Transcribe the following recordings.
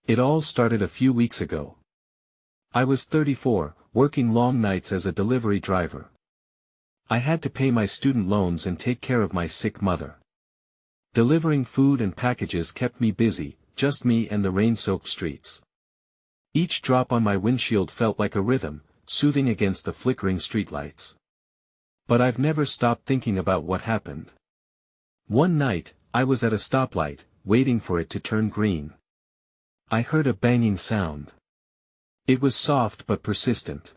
It all started a few weeks ago. I was 34, working long nights as a delivery driver. I had to pay my student loans and take care of my sick mother. Delivering food and packages kept me busy, just me and the rain-soaked streets. Each drop on my windshield felt like a rhythm, soothing against the flickering streetlights. But I've never stopped thinking about what happened. One night, I was at a stoplight, waiting for it to turn green. I heard a banging sound. It was soft but persistent.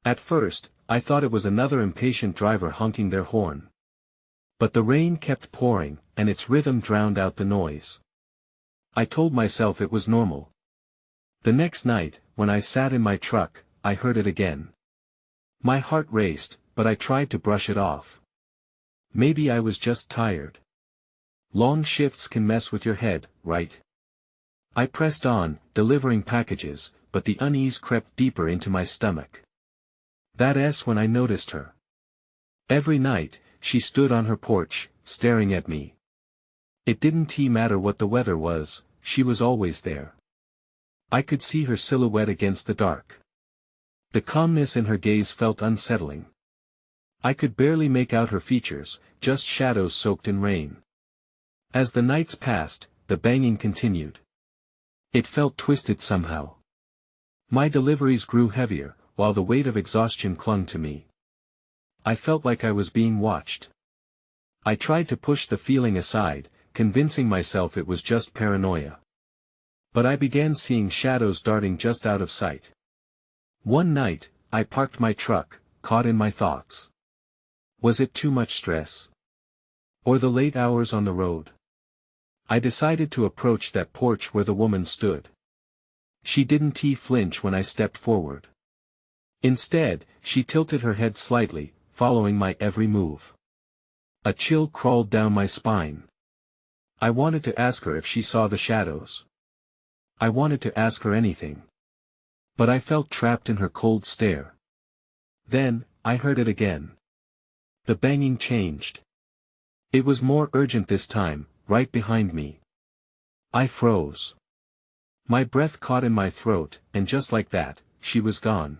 At first, I thought it was another impatient driver honking their horn. But the rain kept pouring, and its rhythm drowned out the noise. I told myself it was normal. The next night, when I sat in my truck, I heard it again. My heart raced, but I tried to brush it off. Maybe I was just tired. Long shifts can mess with your head, right? I pressed on, delivering packages, but the unease crept deeper into my stomach. That's when I noticed her. Every night, she stood on her porch, staring at me. It didn't matter what the weather was, she was always there. I could see her silhouette against the dark. The calmness in her gaze felt unsettling. I could barely make out her features, just shadows soaked in rain. As the nights passed, the banging continued. It felt twisted somehow. My deliveries grew heavier, while the weight of exhaustion clung to me. I felt like I was being watched. I tried to push the feeling aside, convincing myself it was just paranoia. But I began seeing shadows darting just out of sight. One night, I parked my truck, caught in my thoughts. Was it too much stress? Or the late hours on the road? I decided to approach that porch where the woman stood. She didn't flinch when I stepped forward. Instead, she tilted her head slightly, following my every move. A chill crawled down my spine. I wanted to ask her if she saw the shadows. I wanted to ask her anything. But I felt trapped in her cold stare. Then, I heard it again. The banging changed. It was more urgent this time, right behind me. I froze. My breath caught in my throat, and just like that, she was gone.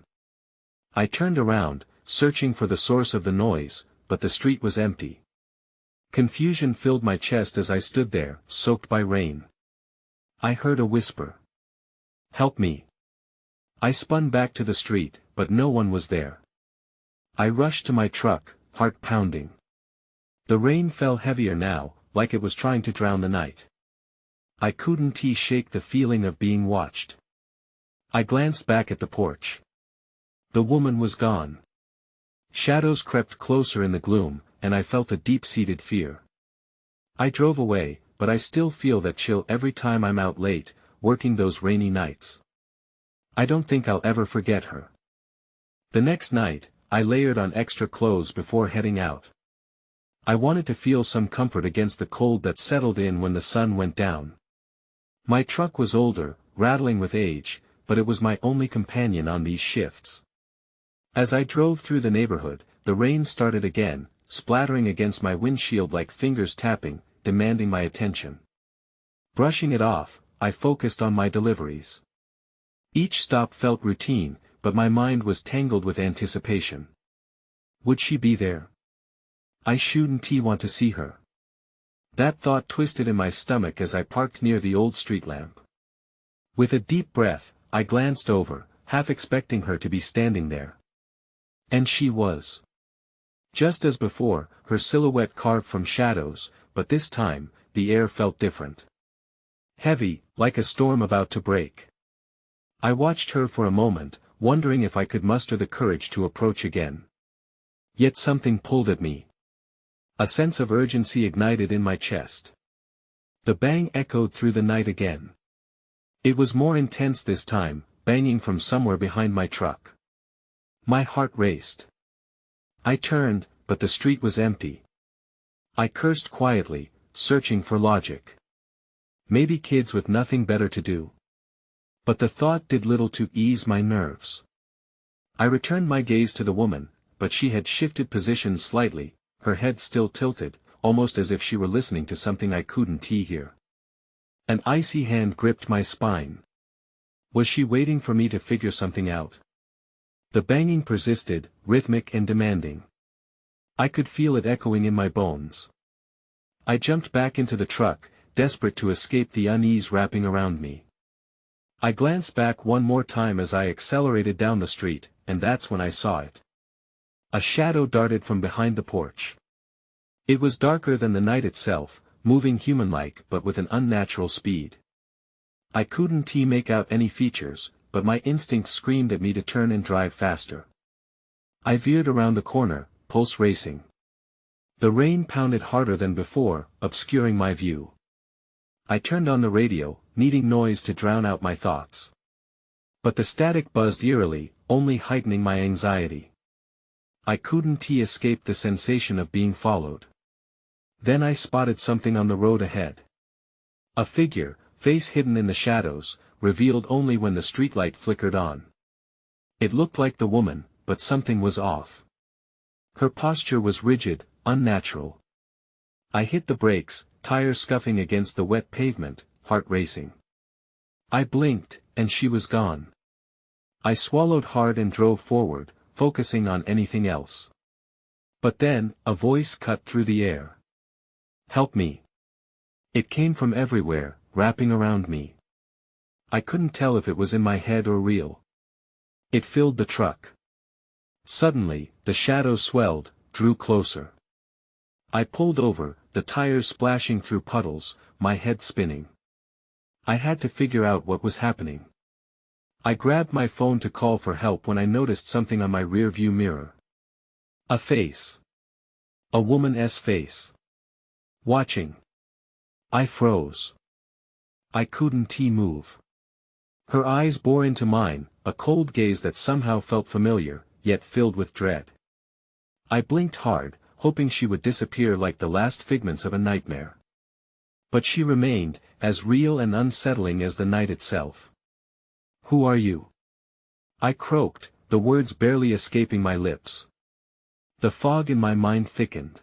I turned around, searching for the source of the noise, but the street was empty. Confusion filled my chest as I stood there, soaked by rain. I heard a whisper. "Help me." I spun back to the street, but no one was there. I rushed to my truck, heart pounding. The rain fell heavier now, like it was trying to drown the night. I couldn't shake the feeling of being watched. I glanced back at the porch. The woman was gone. Shadows crept closer in the gloom, and I felt a deep-seated fear. I drove away, but I still feel that chill every time I'm out late, working those rainy nights. I don't think I'll ever forget her. The next night, I layered on extra clothes before heading out. I wanted to feel some comfort against the cold that settled in when the sun went down. My truck was older, rattling with age, but it was my only companion on these shifts. As I drove through the neighborhood, the rain started again, splattering against my windshield like fingers tapping, demanding my attention. Brushing it off, I focused on my deliveries. Each stop felt routine, but my mind was tangled with anticipation. Would she be there? I shouldn't want to see her. That thought twisted in my stomach as I parked near the old street lamp. With a deep breath, I glanced over, half expecting her to be standing there. And she was. Just as before, her silhouette carved from shadows, but this time, the air felt different. Heavy, like a storm about to break. I watched her for a moment, wondering if I could muster the courage to approach again. Yet something pulled at me. A sense of urgency ignited in my chest. The bang echoed through the night again. It was more intense this time, banging from somewhere behind my truck. My heart raced. I turned, but the street was empty. I cursed quietly, searching for logic. Maybe kids with nothing better to do. But the thought did little to ease my nerves. I returned my gaze to the woman, but she had shifted position slightly, her head still tilted, almost as if she were listening to something I couldn't hear. An icy hand gripped my spine. Was she waiting for me to figure something out? The banging persisted, rhythmic and demanding. I could feel it echoing in my bones. I jumped back into the truck, desperate to escape the unease wrapping around me. I glanced back one more time as I accelerated down the street, and that's when I saw it. A shadow darted from behind the porch. It was darker than the night itself, moving human-like but with an unnatural speed. I couldn't make out any features, but my instinct screamed at me to turn and drive faster. I veered around the corner, pulse racing. The rain pounded harder than before, obscuring my view. I turned on the radio, needing noise to drown out my thoughts. But the static buzzed eerily, only heightening my anxiety. I couldn't escape the sensation of being followed. Then I spotted something on the road ahead. A figure, face hidden in the shadows, revealed only when the streetlight flickered on. It looked like the woman, but something was off. Her posture was rigid, unnatural. I hit the brakes, tires scuffing against the wet pavement, heart racing. I blinked, and she was gone. I swallowed hard and drove forward, focusing on anything else. But then, a voice cut through the air. "Help me." It came from everywhere, wrapping around me. I couldn't tell if it was in my head or real. It filled the truck. Suddenly, the shadow swelled, drew closer. I pulled over, the tires splashing through puddles, my head spinning. I had to figure out what was happening. I grabbed my phone to call for help when I noticed something on my rearview mirror. A face. A woman's face. Watching. I froze. I couldn't move. Her eyes bore into mine, a cold gaze that somehow felt familiar, yet filled with dread. I blinked hard, hoping she would disappear like the last figments of a nightmare. But she remained, as real and unsettling as the night itself. "Who are you?" I croaked, the words barely escaping my lips. The fog in my mind thickened.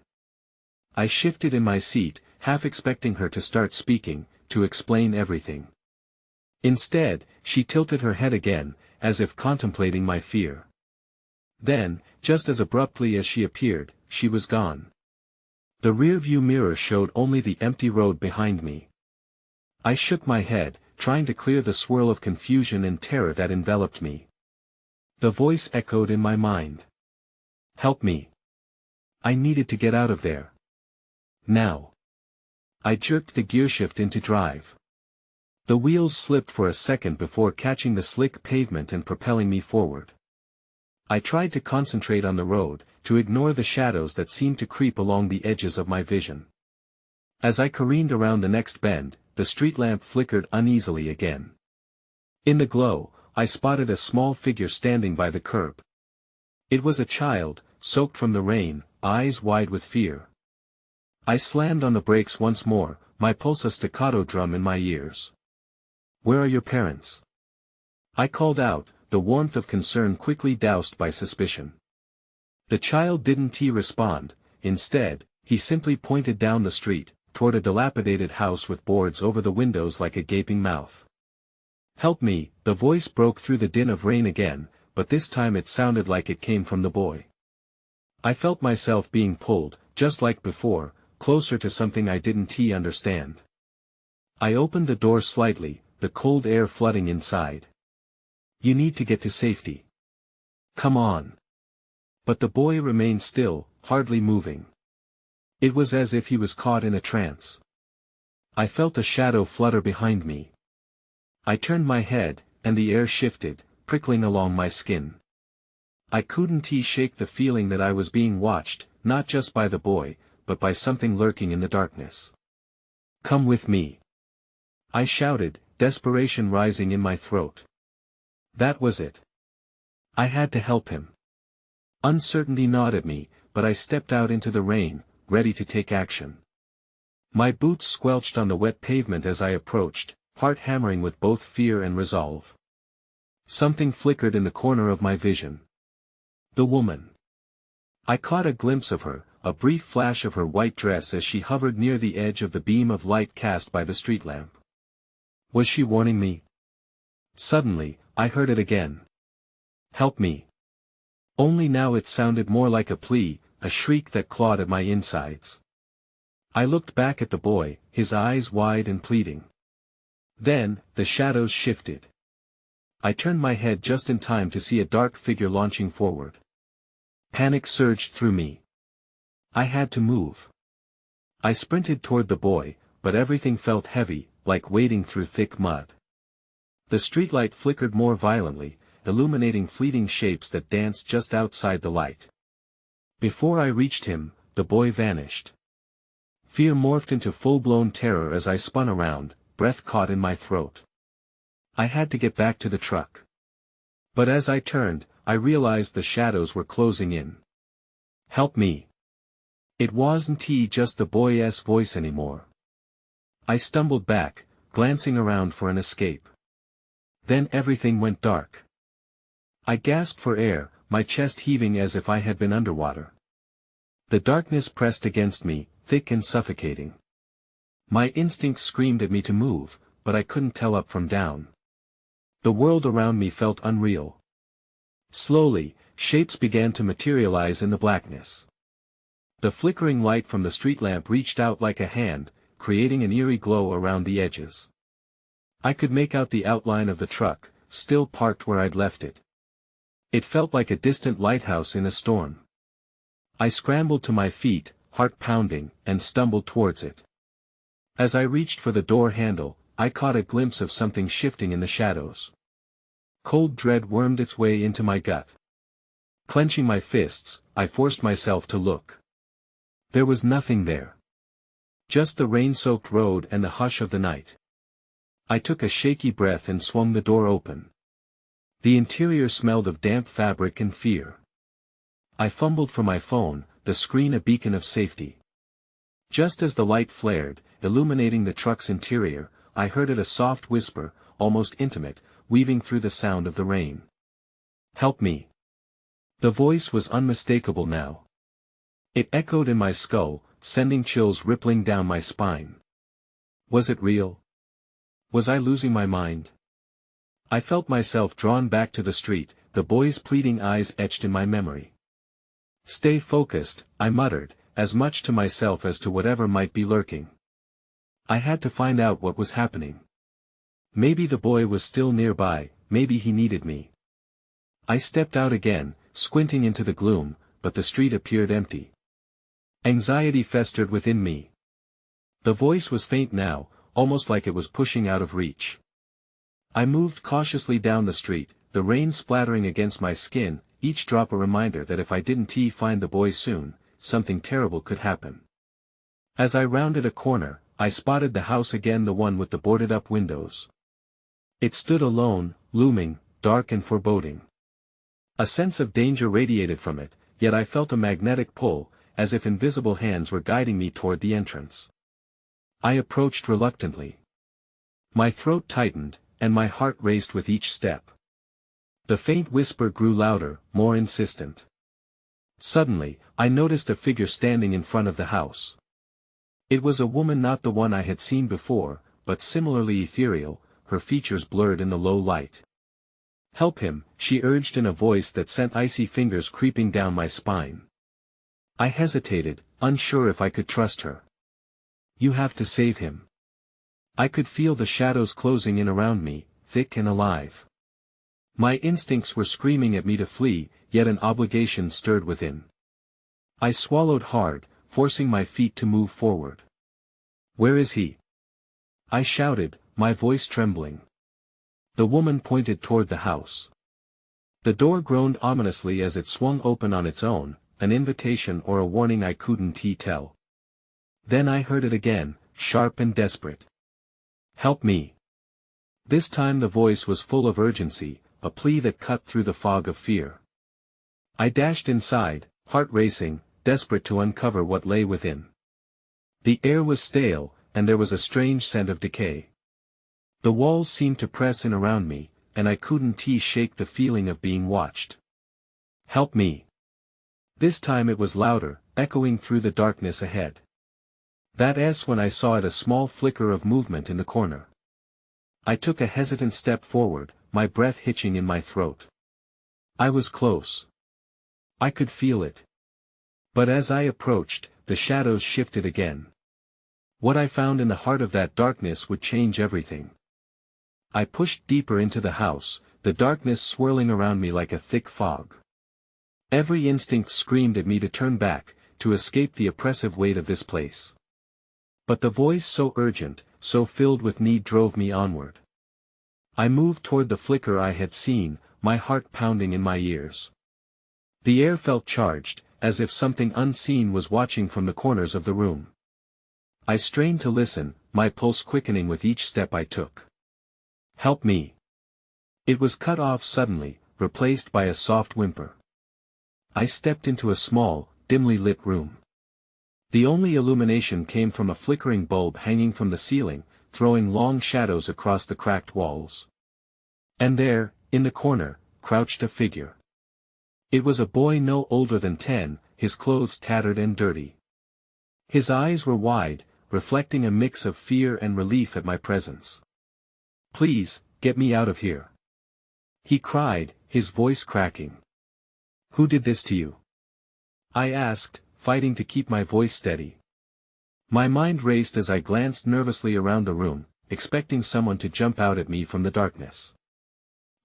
I shifted in my seat, half expecting her to start speaking, to explain everything. Instead, she tilted her head again, as if contemplating my fear. Then, just as abruptly as she appeared, she was gone. The rearview mirror showed only the empty road behind me. I shook my head, trying to clear the swirl of confusion and terror that enveloped me. The voice echoed in my mind. "Help me. I needed to get out of there. Now." I jerked the gearshift into drive. The wheels slipped for a second before catching the slick pavement and propelling me forward. I tried to concentrate on the road, to ignore the shadows that seemed to creep along the edges of my vision. As I careened around the next bend, the street lamp flickered uneasily again. In the glow, I spotted a small figure standing by the curb. It was a child, soaked from the rain, eyes wide with fear. I slammed on the brakes once more, my pulse a staccato drum in my ears. "Where are your parents?" I called out, the warmth of concern quickly doused by suspicion. The child didn't respond. Instead, he simply pointed down the street, toward a dilapidated house with boards over the windows like a gaping mouth. "Help me," the voice broke through the din of rain again, but this time it sounded like it came from the boy. I felt myself being pulled, just like before, closer to something I didn't understand. I opened the door slightly, the cold air flooding inside. "You need to get to safety. Come on." But the boy remained still, hardly moving. It was as if he was caught in a trance. I felt a shadow flutter behind me. I turned my head, and the air shifted, prickling along my skin. I couldn't shake the feeling that I was being watched, not just by the boy, but by something lurking in the darkness. "Come with me," I shouted, desperation rising in my throat. That was it. I had to help him. Uncertainty gnawed at me, but I stepped out into the rain, ready to take action. My boots squelched on the wet pavement as I approached, heart hammering with both fear and resolve. Something flickered in the corner of my vision. The woman. I caught a glimpse of her, a brief flash of her white dress as she hovered near the edge of the beam of light cast by the street lamp. Was she warning me? Suddenly, I heard it again. Help me. Only now it sounded more like a plea, a shriek that clawed at my insides. I looked back at the boy, his eyes wide and pleading. Then, the shadows shifted. I turned my head just in time to see a dark figure launching forward. Panic surged through me. I had to move. I sprinted toward the boy, but everything felt heavy, like wading through thick mud. The streetlight flickered more violently, illuminating fleeting shapes that danced just outside the light. Before I reached him, the boy vanished. Fear morphed into full-blown terror as I spun around, breath caught in my throat. I had to get back to the truck. But as I turned, I realized the shadows were closing in. Help me. It wasn't just the boy's voice anymore. I stumbled back, glancing around for an escape. Then everything went dark. I gasped for air, my chest heaving as if I had been underwater. The darkness pressed against me, thick and suffocating. My instincts screamed at me to move, but I couldn't tell up from down. The world around me felt unreal. Slowly, shapes began to materialize in the blackness. The flickering light from the street lamp reached out like a hand, creating an eerie glow around the edges. I could make out the outline of the truck, still parked where I'd left it. It felt like a distant lighthouse in a storm. I scrambled to my feet, heart pounding, and stumbled towards it. As I reached for the door handle, I caught a glimpse of something shifting in the shadows. Cold dread wormed its way into my gut. Clenching my fists, I forced myself to look. There was nothing there. Just the rain-soaked road and the hush of the night. I took a shaky breath and swung the door open. The interior smelled of damp fabric and fear. I fumbled for my phone, the screen a beacon of safety. Just as the light flared, illuminating the truck's interior, I heard it a soft whisper, almost intimate, weaving through the sound of the rain. Help me. The voice was unmistakable now. It echoed in my skull, sending chills rippling down my spine. Was it real? Was I losing my mind? I felt myself drawn back to the street, the boy's pleading eyes etched in my memory. Stay focused, I muttered, as much to myself as to whatever might be lurking. I had to find out what was happening. Maybe the boy was still nearby, maybe he needed me. I stepped out again, squinting into the gloom, but the street appeared empty. Anxiety festered within me. The voice was faint now, almost like it was pushing out of reach. I moved cautiously down the street, the rain splattering against my skin, each drop a reminder that if I didn't find the boy soon, something terrible could happen. As I rounded a corner, I spotted the house again, the one with the boarded-up windows. It stood alone, looming, dark and foreboding. A sense of danger radiated from it, yet I felt a magnetic pull, as if invisible hands were guiding me toward the entrance. I approached reluctantly. My throat tightened, and my heart raced with each step. The faint whisper grew louder, more insistent. Suddenly, I noticed a figure standing in front of the house. It was a woman, not the one I had seen before, but similarly ethereal, her features blurred in the low light. Help him, she urged in a voice that sent icy fingers creeping down my spine. I hesitated, unsure if I could trust her. You have to save him. I could feel the shadows closing in around me, thick and alive. My instincts were screaming at me to flee, yet an obligation stirred within. I swallowed hard, forcing my feet to move forward. Where is he? I shouted, my voice trembling. The woman pointed toward the house. The door groaned ominously as it swung open on its own, an invitation or a warning I couldn't tell. Then I heard it again, sharp and desperate. Help me. This time the voice was full of urgency, a plea that cut through the fog of fear. I dashed inside, heart racing, desperate to uncover what lay within. The air was stale, and there was a strange scent of decay. The walls seemed to press in around me, and I couldn't shake the feeling of being watched. Help me. This time it was louder, echoing through the darkness ahead. That S when I saw it, a small flicker of movement in the corner. I took a hesitant step forward, my breath hitching in my throat. I was close. I could feel it. But as I approached, the shadows shifted again. What I found in the heart of that darkness would change everything. I pushed deeper into the house, the darkness swirling around me like a thick fog. Every instinct screamed at me to turn back, to escape the oppressive weight of this place. But the voice so urgent, so filled with need drove me onward. I moved toward the flicker I had seen, my heart pounding in my ears. The air felt charged, as if something unseen was watching from the corners of the room. I strained to listen, my pulse quickening with each step I took. "Help me." It was cut off suddenly, replaced by a soft whimper. I stepped into a small, dimly lit room. The only illumination came from a flickering bulb hanging from the ceiling, throwing long shadows across the cracked walls. And there, in the corner, crouched a figure. It was a boy no older than 10, his clothes tattered and dirty. His eyes were wide, reflecting a mix of fear and relief at my presence. "Please, get me out of here," he cried, his voice cracking. "Who did this to you?" I asked, fighting to keep my voice steady. My mind raced as I glanced nervously around the room, expecting someone to jump out at me from the darkness.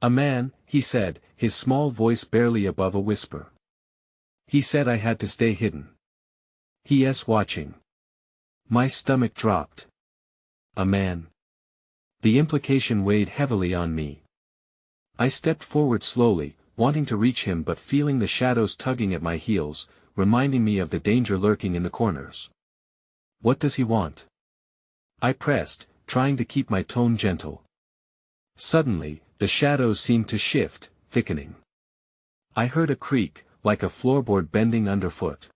"A man," he said, his small voice barely above a whisper. "He said I had to stay hidden. He's watching." My stomach dropped. A man. The implication weighed heavily on me. I stepped forward slowly, wanting to reach him but feeling the shadows tugging at my heels, reminding me of the danger lurking in the corners. "What does he want?" I pressed, trying to keep my tone gentle. Suddenly, the shadows seemed to shift, thickening. I heard a creak, like a floorboard bending underfoot.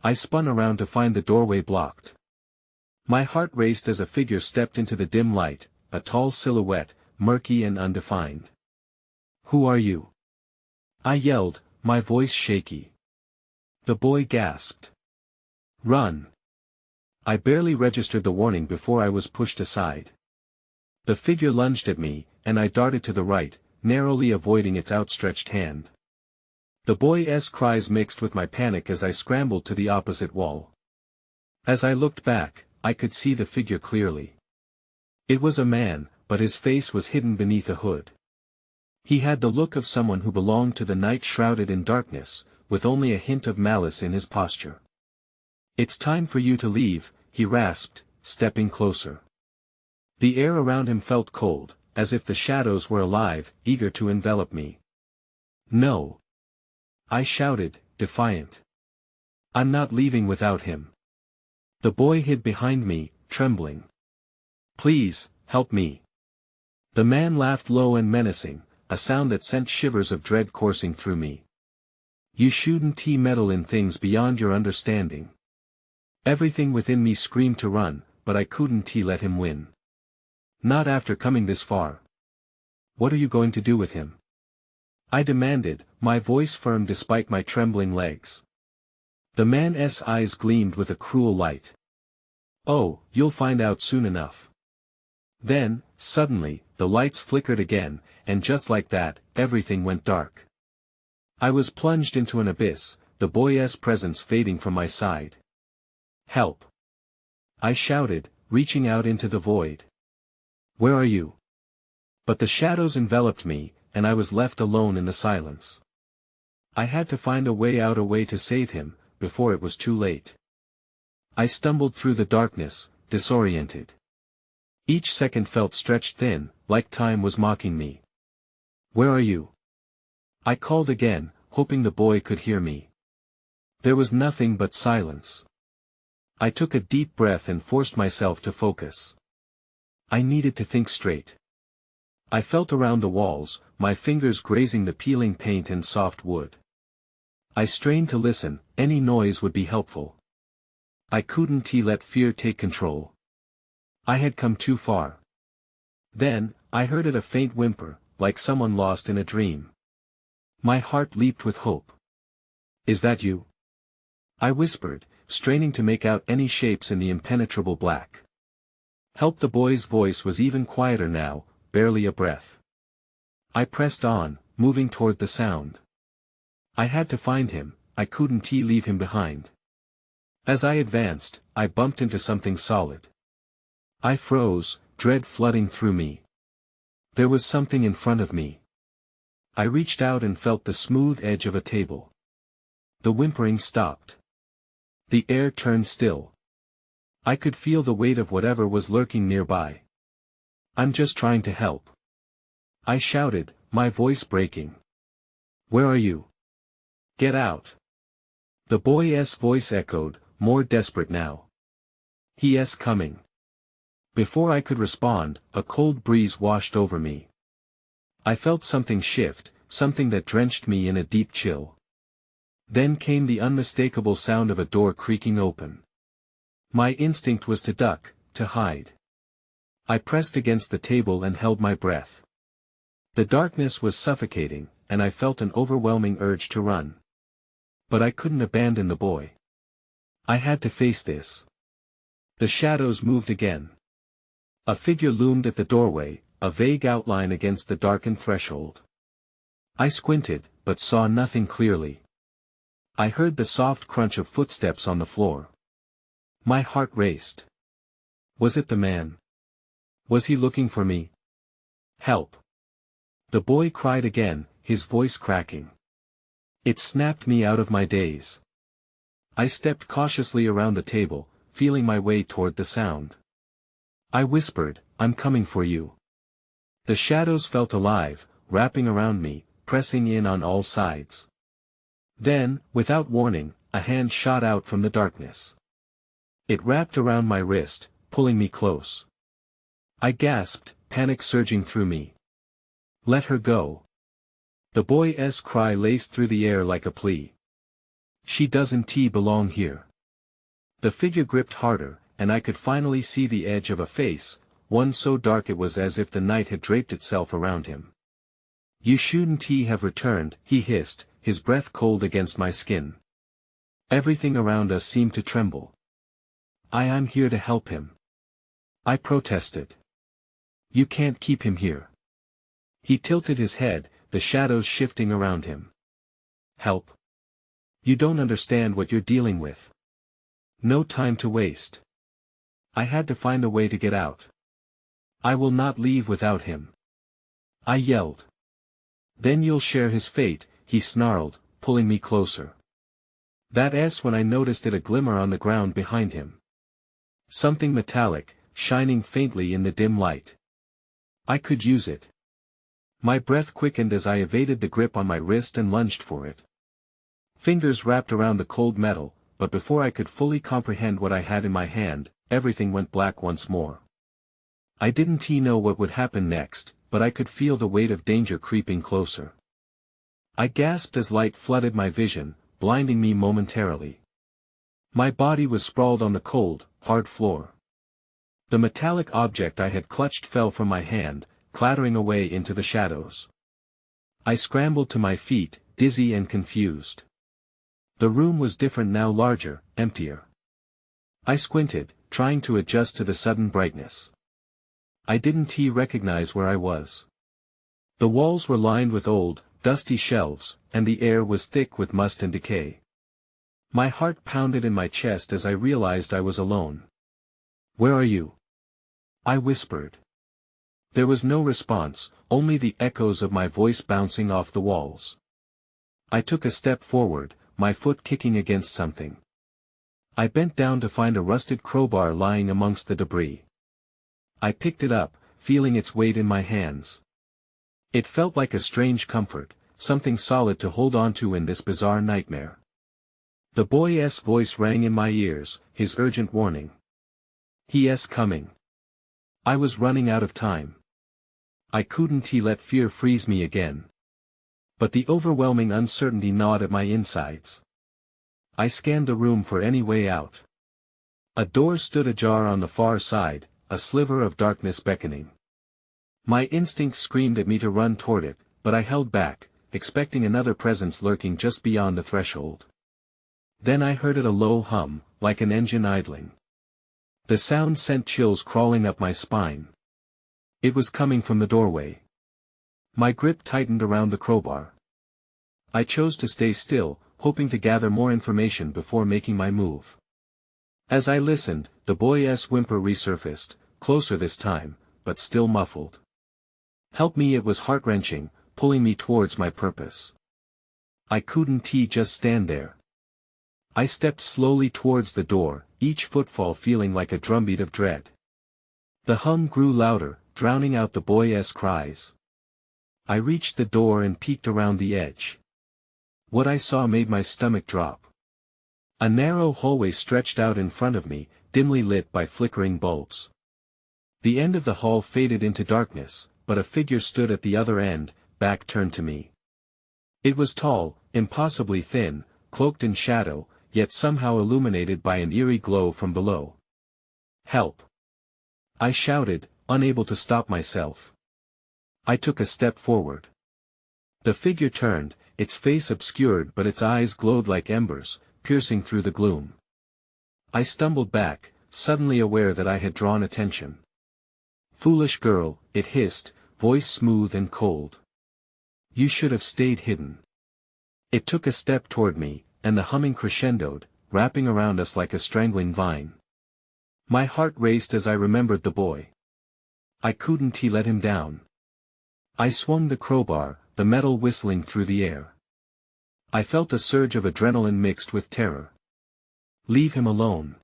I spun around to find the doorway blocked. My heart raced as a figure stepped into the dim light, a tall silhouette, murky and undefined. "Who are you?" I yelled, my voice shaky. The boy gasped. "Run." I barely registered the warning before I was pushed aside. The figure lunged at me, and I darted to the right, narrowly avoiding its outstretched hand. The boy's cries mixed with my panic as I scrambled to the opposite wall. As I looked back, I could see the figure clearly. It was a man, but his face was hidden beneath a hood. He had the look of someone who belonged to the night shrouded in darkness, with only a hint of malice in his posture. "It's time for you to leave," he rasped, stepping closer. The air around him felt cold, as if the shadows were alive, eager to envelop me. "No," I shouted, defiant. "I'm not leaving without him." The boy hid behind me, trembling. "Please, help me." The man laughed low and menacing, a sound that sent shivers of dread coursing through me. "You shouldn't meddle in things beyond your understanding." Everything within me screamed to run, but I couldn't let him win. "Not after coming this far." "What are you going to do with him?" I demanded, my voice firm despite my trembling legs. The man's eyes gleamed with a cruel light. "Oh, you'll find out soon enough." Then, suddenly, the lights flickered again, and just like that, everything went dark. I was plunged into an abyss, the boy's presence fading from my side. "Help!" I shouted, reaching out into the void. "Where are you?" But the shadows enveloped me, and I was left alone in the silence. I had to find a way out, a way to save him, before it was too late. I stumbled through the darkness, disoriented. Each second felt stretched thin, like time was mocking me. "Where are you?" I called again, hoping the boy could hear me. There was nothing but silence. I took a deep breath and forced myself to focus. I needed to think straight. I felt around the walls, my fingers grazing the peeling paint and soft wood. I strained to listen, any noise would be helpful. I couldn't let fear take control. I had come too far. Then, I heard a faint whimper, like someone lost in a dream. My heart leaped with hope. "Is that you?" I whispered, straining to make out any shapes in the impenetrable black. Help. The boy's voice was even quieter now, barely a breath. I pressed on, moving toward the sound. I had to find him, I couldn't leave him behind. As I advanced, I bumped into something solid. I froze, dread flooding through me. There was something in front of me. I reached out and felt the smooth edge of a table. The whimpering stopped. The air turned still. I could feel the weight of whatever was lurking nearby. I'm just trying to help. I shouted, my voice breaking. Where are you? Get out. The boy's voice echoed, more desperate now. He's coming. Before I could respond, a cold breeze washed over me. I felt something shift, something that drenched me in a deep chill. Then came the unmistakable sound of a door creaking open. My instinct was to duck, to hide. I pressed against the table and held my breath. The darkness was suffocating, and I felt an overwhelming urge to run. But I couldn't abandon the boy. I had to face this. The shadows moved again. A figure loomed at the doorway, a vague outline against the darkened threshold. I squinted, but saw nothing clearly. I heard the soft crunch of footsteps on the floor. My heart raced. Was it the man? Was he looking for me? Help! The boy cried again, his voice cracking. It snapped me out of my daze. I stepped cautiously around the table, feeling my way toward the sound. I whispered, I'm coming for you. The shadows felt alive, wrapping around me, pressing in on all sides. Then, without warning, a hand shot out from the darkness. It wrapped around my wrist, pulling me close. I gasped, panic surging through me. Let her go. The boy's cry laced through the air like a plea. She doesn't belong here. The figure gripped harder, and I could finally see the edge of a face, one so dark it was as if the night had draped itself around him. You shouldn't have returned, he hissed, his breath cold against my skin. Everything around us seemed to tremble. I'm here to help him. I protested. You can't keep him here. He tilted his head, the shadows shifting around him. Help. You don't understand what you're dealing with. No time to waste. I had to find a way to get out. I will not leave without him. I yelled. Then you'll share his fate, he snarled, pulling me closer. That's when I noticed a glimmer on the ground behind him. Something metallic, shining faintly in the dim light. I could use it. My breath quickened as I evaded the grip on my wrist and lunged for it. Fingers wrapped around the cold metal, but before I could fully comprehend what I had in my hand, everything went black once more. I didn't know what would happen next, but I could feel the weight of danger creeping closer. I gasped as light flooded my vision, blinding me momentarily. My body was sprawled on the cold, hard floor. The metallic object I had clutched fell from my hand, clattering away into the shadows. I scrambled to my feet, dizzy and confused. The room was different now, larger, emptier. I squinted, trying to adjust to the sudden brightness. I didn't recognize where I was. The walls were lined with old, dusty shelves, and the air was thick with must and decay. My heart pounded in my chest as I realized I was alone. Where are you? I whispered. There was no response, only the echoes of my voice bouncing off the walls. I took a step forward, my foot kicking against something. I bent down to find a rusted crowbar lying amongst the debris. I picked it up, feeling its weight in my hands. It felt like a strange comfort, something solid to hold on to in this bizarre nightmare. The boy's voice rang in my ears, his urgent warning. He's coming. I was running out of time. I couldn't let fear freeze me again. But the overwhelming uncertainty gnawed at my insides. I scanned the room for any way out. A door stood ajar on the far side, a sliver of darkness beckoning. My instincts screamed at me to run toward it, but I held back, expecting another presence lurking just beyond the threshold. Then I heard a low hum, like an engine idling. The sound sent chills crawling up my spine. It was coming from the doorway. My grip tightened around the crowbar. I chose to stay still, hoping to gather more information before making my move. As I listened, the boy's whimper resurfaced, closer this time, but still muffled. "Help me." It was heart-wrenching, pulling me towards my purpose. I couldn't just stand there. I stepped slowly towards the door, each footfall feeling like a drumbeat of dread. The hum grew louder, drowning out the boy's cries. I reached the door and peeked around the edge. What I saw made my stomach drop. A narrow hallway stretched out in front of me, dimly lit by flickering bulbs. The end of the hall faded into darkness, but a figure stood at the other end, back turned to me. It was tall, impossibly thin, cloaked in shadow, yet somehow illuminated by an eerie glow from below. "Help!" I shouted, unable to stop myself. I took a step forward. The figure turned, its face obscured but its eyes glowed like embers, piercing through the gloom. I stumbled back, suddenly aware that I had drawn attention. "Foolish girl," it hissed, voice smooth and cold. "You should have stayed hidden." It took a step toward me, and the humming crescendoed, wrapping around us like a strangling vine. My heart raced as I remembered the boy. I couldn't let him down. I swung the crowbar, the metal whistling through the air. I felt a surge of adrenaline mixed with terror. "Leave him alone!"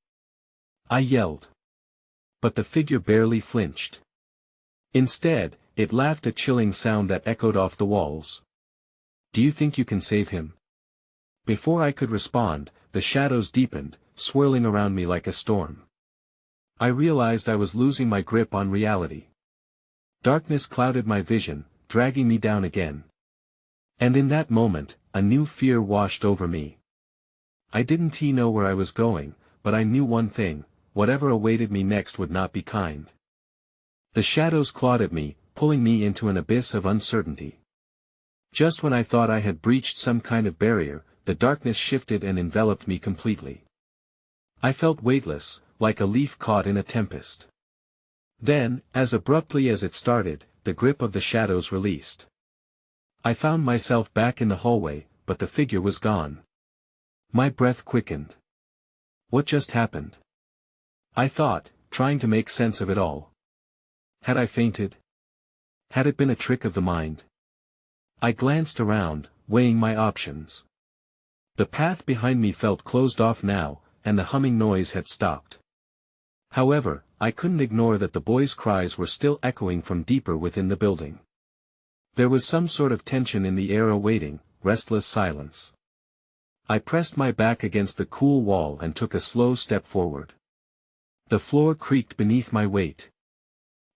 I yelled. But the figure barely flinched. Instead, it laughed, a chilling sound that echoed off the walls. "Do you think you can save him?" Before I could respond, the shadows deepened, swirling around me like a storm. I realized I was losing my grip on reality. Darkness clouded my vision, dragging me down again. And in that moment, a new fear washed over me. I didn't know where I was going, but I knew one thing: whatever awaited me next would not be kind. The shadows clawed at me, pulling me into an abyss of uncertainty. Just when I thought I had breached some kind of barrier, the darkness shifted and enveloped me completely. I felt weightless, like a leaf caught in a tempest. Then, as abruptly as it started, the grip of the shadows released. I found myself back in the hallway, but the figure was gone. My breath quickened. What just happened? I thought, trying to make sense of it all. Had I fainted? Had it been a trick of the mind? I glanced around, weighing my options. The path behind me felt closed off now, and the humming noise had stopped. However, I couldn't ignore that the boy's cries were still echoing from deeper within the building. There was some sort of tension in the air, awaiting, restless silence. I pressed my back against the cool wall and took a slow step forward. The floor creaked beneath my weight.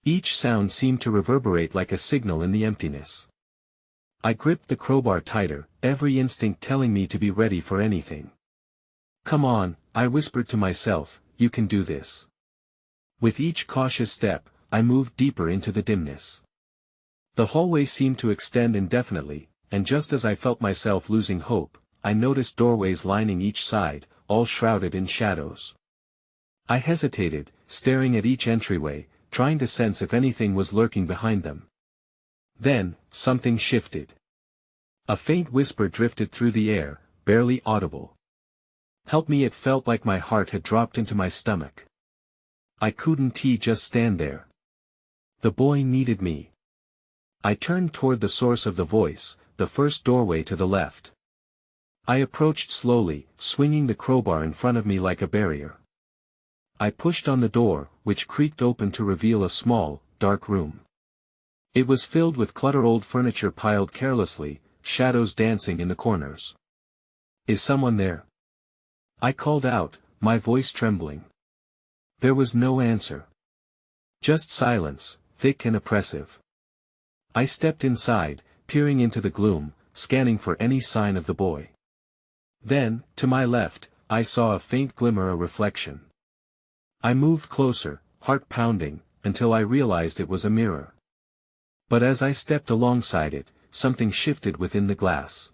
Each sound seemed to reverberate like a signal in the emptiness. I gripped the crowbar tighter, every instinct telling me to be ready for anything. "Come on," I whispered to myself, "you can do this." With each cautious step, I moved deeper into the dimness. The hallway seemed to extend indefinitely, and just as I felt myself losing hope, I noticed doorways lining each side, all shrouded in shadows. I hesitated, staring at each entryway, trying to sense if anything was lurking behind them. Then, something shifted. A faint whisper drifted through the air, barely audible. "Help me!" It felt like my heart had dropped into my stomach. I couldn't just stand there. The boy needed me. I turned toward the source of the voice, the first doorway to the left. I approached slowly, swinging the crowbar in front of me like a barrier. I pushed on the door, which creaked open to reveal a small, dark room. It was filled with cluttered old furniture piled carelessly, shadows dancing in the corners. "Is someone there?" I called out, my voice trembling. There was no answer. Just silence, thick and oppressive. I stepped inside, peering into the gloom, scanning for any sign of the boy. Then, to my left, I saw a faint glimmer, a reflection. I moved closer, heart pounding, until I realized it was a mirror. But as I stepped alongside it, something shifted within the glass.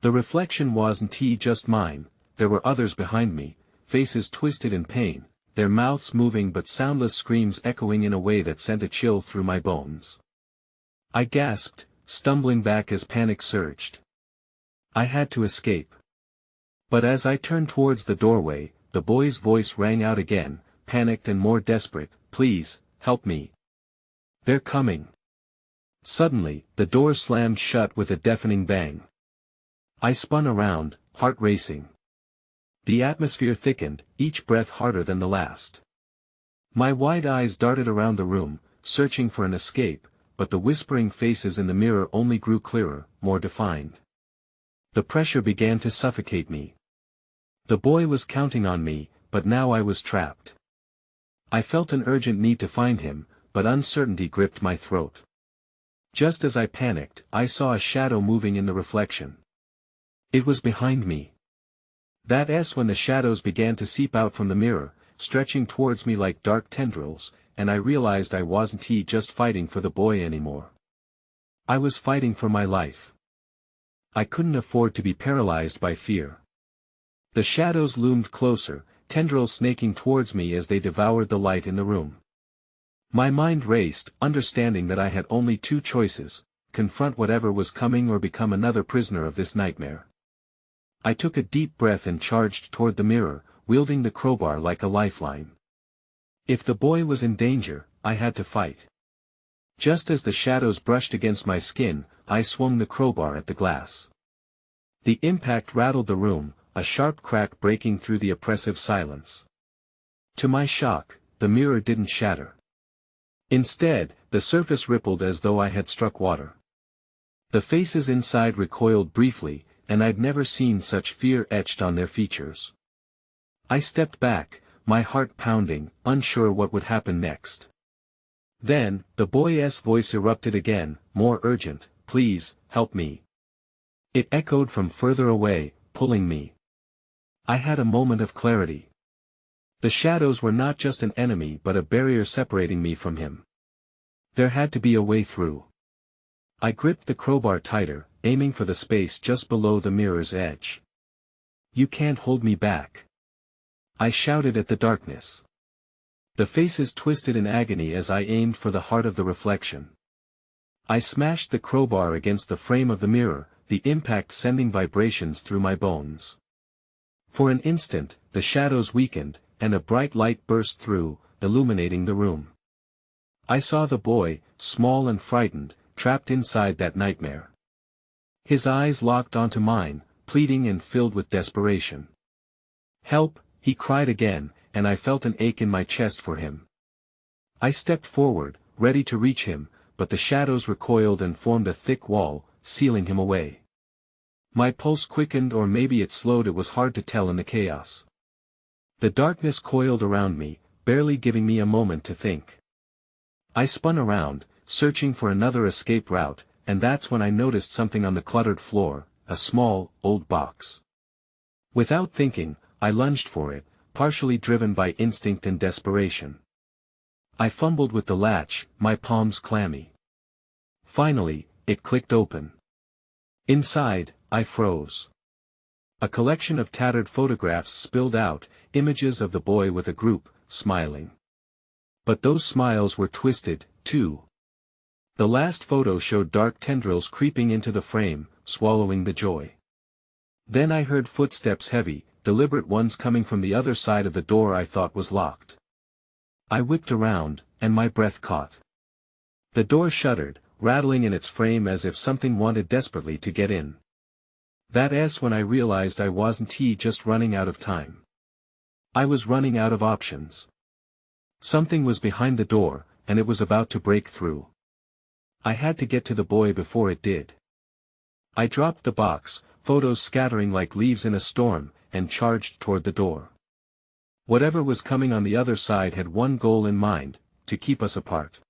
The reflection wasn't just mine, there were others behind me, faces twisted in pain, their mouths moving but soundless screams echoing in a way that sent a chill through my bones. I gasped, stumbling back as panic surged. I had to escape. But as I turned towards the doorway, the boy's voice rang out again, panicked and more desperate, "Please, help me. They're coming." Suddenly, the door slammed shut with a deafening bang. I spun around, heart racing. The atmosphere thickened, each breath harder than the last. My wide eyes darted around the room, searching for an escape, but the whispering faces in the mirror only grew clearer, more defined. The pressure began to suffocate me. The boy was counting on me, but now I was trapped. I felt an urgent need to find him, but uncertainty gripped my throat. Just as I panicked, I saw a shadow moving in the reflection. It was behind me. That's when the shadows began to seep out from the mirror, stretching towards me like dark tendrils, and I realized I wasn't just fighting for the boy anymore. I was fighting for my life. I couldn't afford to be paralyzed by fear. The shadows loomed closer, tendrils snaking towards me as they devoured the light in the room. My mind raced, understanding that I had only two choices: confront whatever was coming or become another prisoner of this nightmare. I took a deep breath and charged toward the mirror, wielding the crowbar like a lifeline. If the boy was in danger, I had to fight. Just as the shadows brushed against my skin, I swung the crowbar at the glass. The impact rattled the room, a sharp crack breaking through the oppressive silence. To my shock, the mirror didn't shatter. Instead, the surface rippled as though I had struck water. The faces inside recoiled briefly, and I'd never seen such fear etched on their features. I stepped back, my heart pounding, unsure what would happen next. Then, the boy's voice erupted again, more urgent, "Please, help me." It echoed from further away, pulling me. I had a moment of clarity. The shadows were not just an enemy but a barrier separating me from him. There had to be a way through. I gripped the crowbar tighter, aiming for the space just below the mirror's edge. "You can't hold me back," I shouted at the darkness. The faces twisted in agony as I aimed for the heart of the reflection. I smashed the crowbar against the frame of the mirror, the impact sending vibrations through my bones. For an instant, the shadows weakened, and a bright light burst through, illuminating the room. I saw the boy, small and frightened, trapped inside that nightmare. His eyes locked onto mine, pleading and filled with desperation. "Help," he cried again, and I felt an ache in my chest for him. I stepped forward, ready to reach him, but the shadows recoiled and formed a thick wall, sealing him away. My pulse quickened, or maybe it slowed, it was hard to tell in the chaos. The darkness coiled around me, barely giving me a moment to think. I spun around, searching for another escape route, and that's when I noticed something on the cluttered floor, a small, old box. Without thinking, I lunged for it, partially driven by instinct and desperation. I fumbled with the latch, my palms clammy. Finally, it clicked open. Inside, I froze. A collection of tattered photographs spilled out, images of the boy with a group, smiling. But those smiles were twisted, too. The last photo showed dark tendrils creeping into the frame, swallowing the joy. Then I heard footsteps, heavy, deliberate ones, coming from the other side of the door I thought was locked. I whipped around, and my breath caught. The door shuddered, rattling in its frame as if something wanted desperately to get in. That's when I realized I wasn't just running out of time. I was running out of options. Something was behind the door, and it was about to break through. I had to get to the boy before it did. I dropped the box, photos scattering like leaves in a storm, and charged toward the door. Whatever was coming on the other side had one goal in mind: to keep us apart.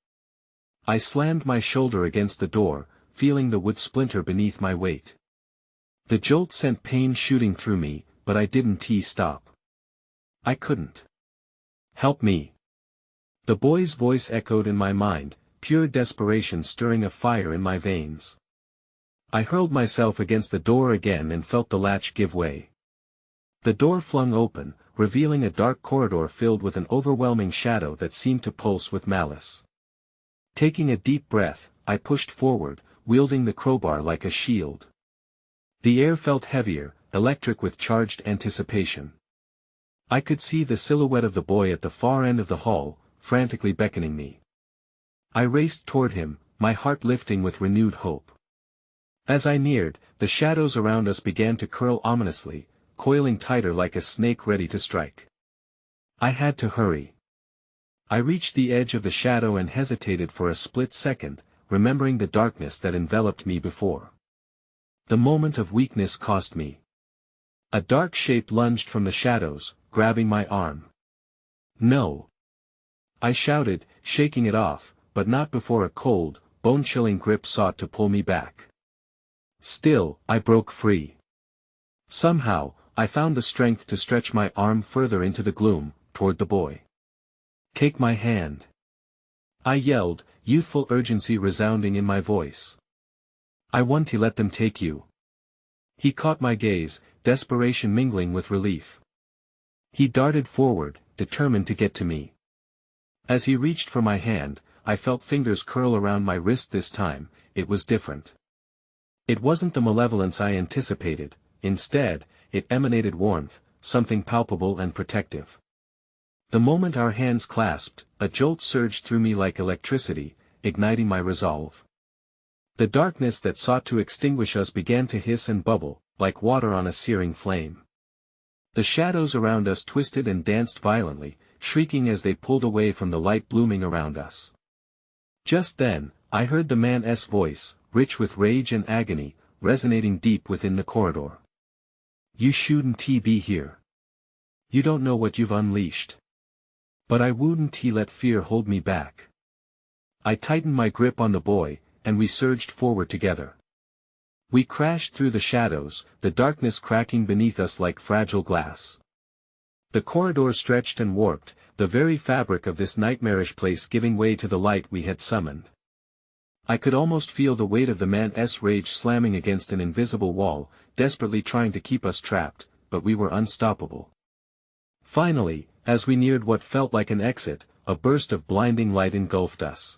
I slammed my shoulder against the door, feeling the wood splinter beneath my weight. The jolt sent pain shooting through me, but I didn't stop. I couldn't. "Help me." The boy's voice echoed in my mind, pure desperation stirring a fire in my veins. I hurled myself against the door again and felt the latch give way. The door flung open, revealing a dark corridor filled with an overwhelming shadow that seemed to pulse with malice. Taking a deep breath, I pushed forward, wielding the crowbar like a shield. The air felt heavier, electric with charged anticipation. I could see the silhouette of the boy at the far end of the hall, frantically beckoning me. I raced toward him, my heart lifting with renewed hope. As I neared, the shadows around us began to curl ominously, coiling tighter like a snake ready to strike. I had to hurry. I reached the edge of the shadow and hesitated for a split second, remembering the darkness that enveloped me before. The moment of weakness cost me. A dark shape lunged from the shadows, grabbing my arm. "No!" I shouted, shaking it off, but not before a cold, bone-chilling grip sought to pull me back. Still, I broke free. Somehow, I found the strength to stretch my arm further into the gloom, toward the boy. "Take my hand!" I yelled, youthful urgency resounding in my voice. "I want to let them take you." He caught my gaze, desperation mingling with relief. He darted forward, determined to get to me. As he reached for my hand, I felt fingers curl around my wrist this time. It was different. It wasn't the malevolence I anticipated, instead, it emanated warmth, something palpable and protective. The moment our hands clasped, a jolt surged through me like electricity, igniting my resolve. The darkness that sought to extinguish us began to hiss and bubble, like water on a searing flame. The shadows around us twisted and danced violently, shrieking as they pulled away from the light blooming around us. Just then, I heard the man's voice, rich with rage and agony, resonating deep within the corridor. "You shouldn't be here. You don't know what you've unleashed." But I wouldn't let fear hold me back. I tightened my grip on the boy, and we surged forward together. We crashed through the shadows, the darkness cracking beneath us like fragile glass. The corridor stretched and warped, the very fabric of this nightmarish place giving way to the light we had summoned. I could almost feel the weight of the man's rage slamming against an invisible wall, desperately trying to keep us trapped, but we were unstoppable. Finally, as we neared what felt like an exit, a burst of blinding light engulfed us.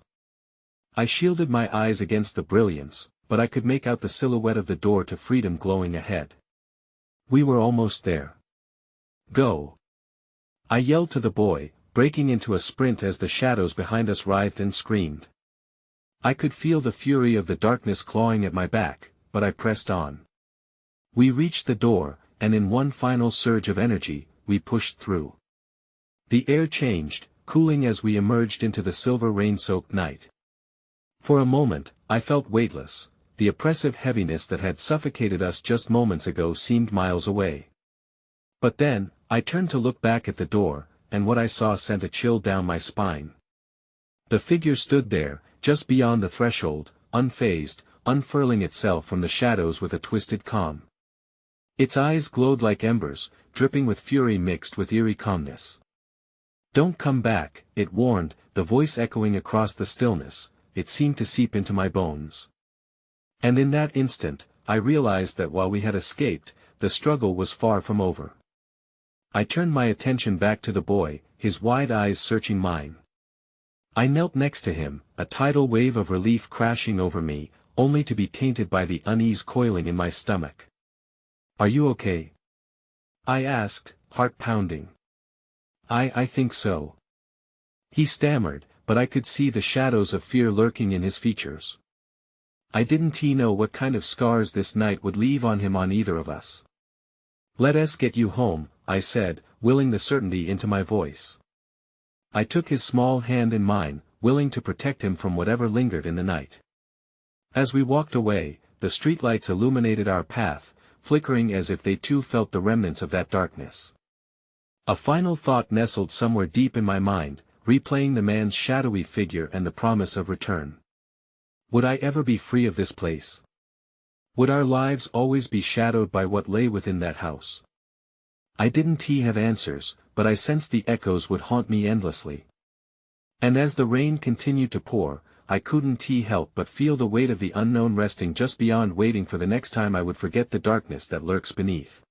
I shielded my eyes against the brilliance, but I could make out the silhouette of the door to freedom glowing ahead. We were almost there. "Go!" I yelled to the boy, breaking into a sprint as the shadows behind us writhed and screamed. I could feel the fury of the darkness clawing at my back, but I pressed on. We reached the door, and in one final surge of energy, we pushed through. The air changed, cooling as we emerged into the silver rain-soaked night. For a moment, I felt weightless. The oppressive heaviness that had suffocated us just moments ago seemed miles away. But then, I turned to look back at the door, and what I saw sent a chill down my spine. The figure stood there, just beyond the threshold, unfazed, unfurling itself from the shadows with a twisted calm. Its eyes glowed like embers, dripping with fury mixed with eerie calmness. "Don't come back," it warned, the voice echoing across the stillness. It seemed to seep into my bones. And in that instant, I realized that while we had escaped, the struggle was far from over. I turned my attention back to the boy, his wide eyes searching mine. I knelt next to him, a tidal wave of relief crashing over me, only to be tainted by the unease coiling in my stomach. "Are you okay?" I asked, heart pounding. I think so." He stammered, but I could see the shadows of fear lurking in his features. I didn't know what kind of scars this night would leave on him on either of us. "Let us get you home," I said, willing the certainty into my voice. I took his small hand in mine, willing to protect him from whatever lingered in the night. As we walked away, the streetlights illuminated our path, flickering as if they too felt the remnants of that darkness. A final thought nestled somewhere deep in my mind, replaying the man's shadowy figure and the promise of return. Would I ever be free of this place? Would our lives always be shadowed by what lay within that house? I didn't have answers, but I sensed the echoes would haunt me endlessly. And as the rain continued to pour, I couldn't help but feel the weight of the unknown resting just beyond, waiting for the next time I would forget the darkness that lurks beneath.